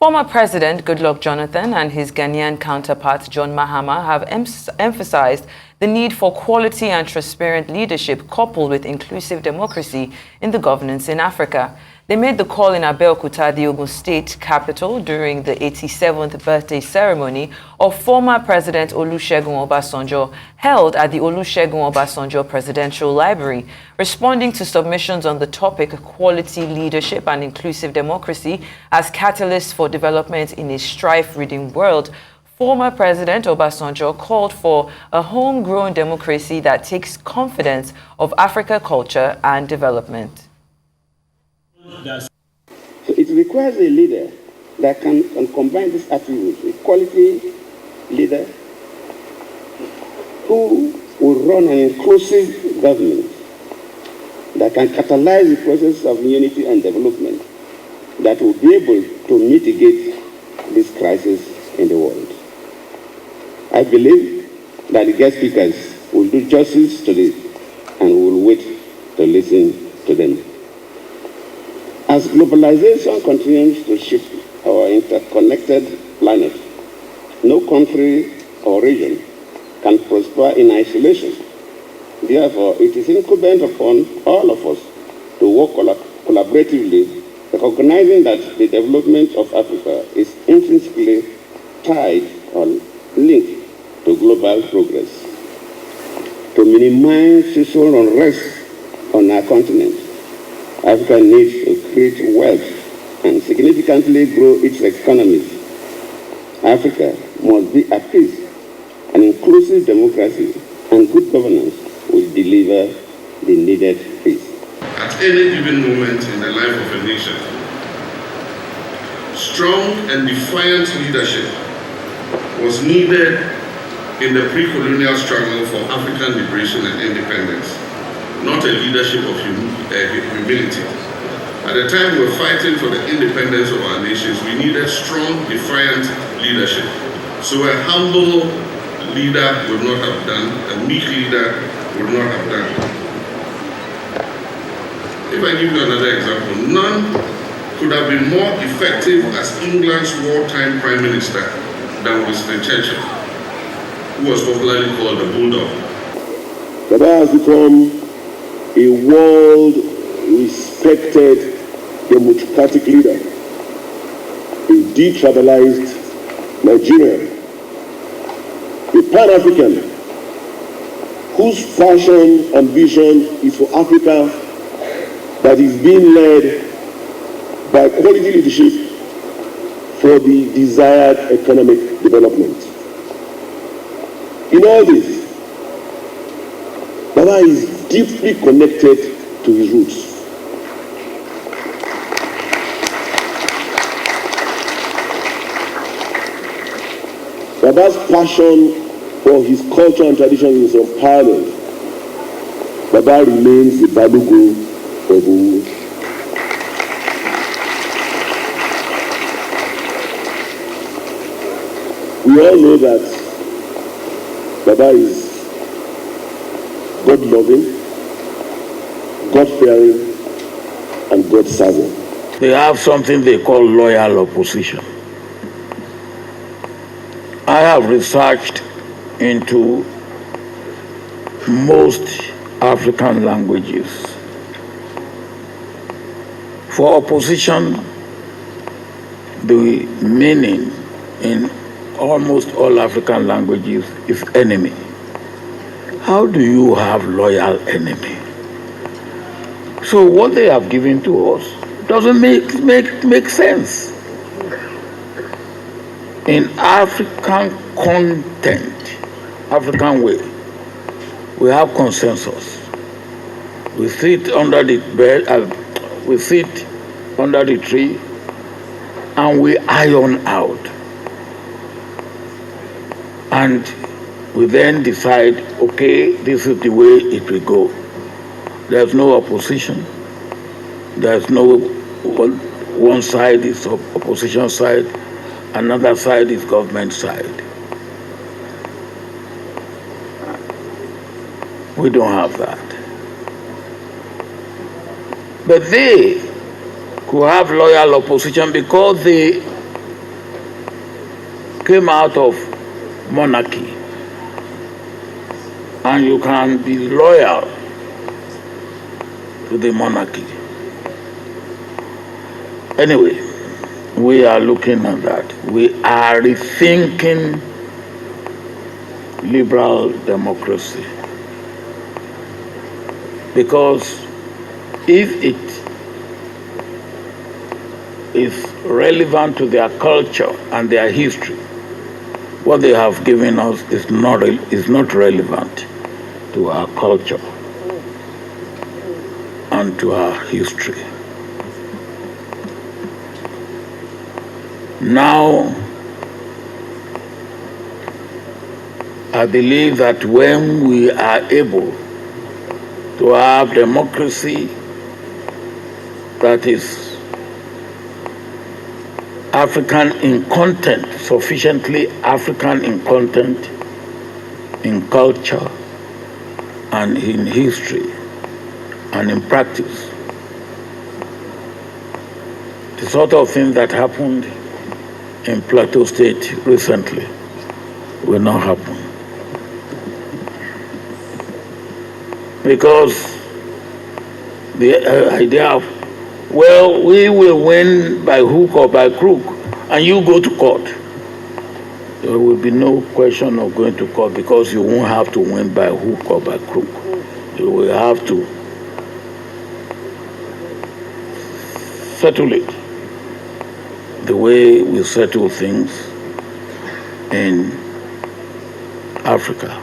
Former President Goodluck Jonathan and his Ghanaian counterpart John Mahama have emphasized the need for quality and transparent leadership coupled with inclusive democracy in the governance in Africa. They made the call in Abeokuta, the Ogun State capital, during the 87th birthday ceremony of former President Olusegun Obasanjo, held at the Olusegun Obasanjo Presidential Library. Responding to submissions on the topic quality leadership and inclusive democracy as catalysts for development in a strife-ridden world, former President Obasanjo called for a homegrown democracy that takes confidence of African culture and development. So it requires a leader that can combine these attributes, a quality leader who will run an inclusive government that can catalyze the process of unity and development, that will be able to mitigate this crisis in the world. I believe that the guest speakers will do justice to this and we will wait to listen to them. As globalization continues to shape our interconnected planet, no country or region can prosper in isolation. Therefore, it is incumbent upon all of us to work collaboratively, recognizing that the development of Africa is intrinsically tied or linked to global progress. To minimize social unrest on our continent, Africa needs to create wealth and significantly grow its economies. Africa must be at peace. An inclusive democracy and good governance will deliver the needed peace. At any given moment in the life of a nation, strong and defiant leadership was needed in the pre-colonial struggle for African liberation and independence, not a leadership of humility. At the time we were fighting for the independence of our nations, we needed strong, defiant leadership. So a humble leader would not have done, a meek leader would not have done. If I give you another example, none could have been more effective as England's wartime Prime Minister than Winston Churchill, who was popularly called the Bulldog. Baba has become a world-respected democratic leader, a detribalized Nigerian, a Pan-African whose passion and vision is for Africa that is being led by quality leadership for the desired economic development. In all this, Baba is deeply connected to his roots. Baba's passion for his culture and tradition is unparalleled. Baba remains the Balugu of Owu. We all know that Baba is God-loving, God-fearing, and God-serving. They have something they call loyal opposition. I have researched into most African languages. For opposition, the meaning in almost all African languages is enemy. How do you have loyal enemy? So what they have given to us doesn't make sense. In African content, African way, we have consensus. We sit under the bed, we sit under the tree, and we iron out. And we then decide, okay, this is the way it will go. There's no opposition. There's no one side is opposition side, another side is government side. We don't have that. But they could have loyal opposition because they came out of monarchy, and you can be loyal to the monarchy. Anyway, we are looking at that. We are rethinking liberal democracy. Because if it is relevant to their culture and their history, what they have given us is not relevant to our culture and to our history. Now, I believe that when we are able to have democracy that is African in content, sufficiently African in content, in culture, and in history, and in practice. The sort of thing that happened in Plateau State recently will not happen. Because the idea of, well, we will win by hook or by crook, and you go to court. There will be no question of going to court because you won't have to win by hook or by crook. You will have to settle it the way we settle things in Africa.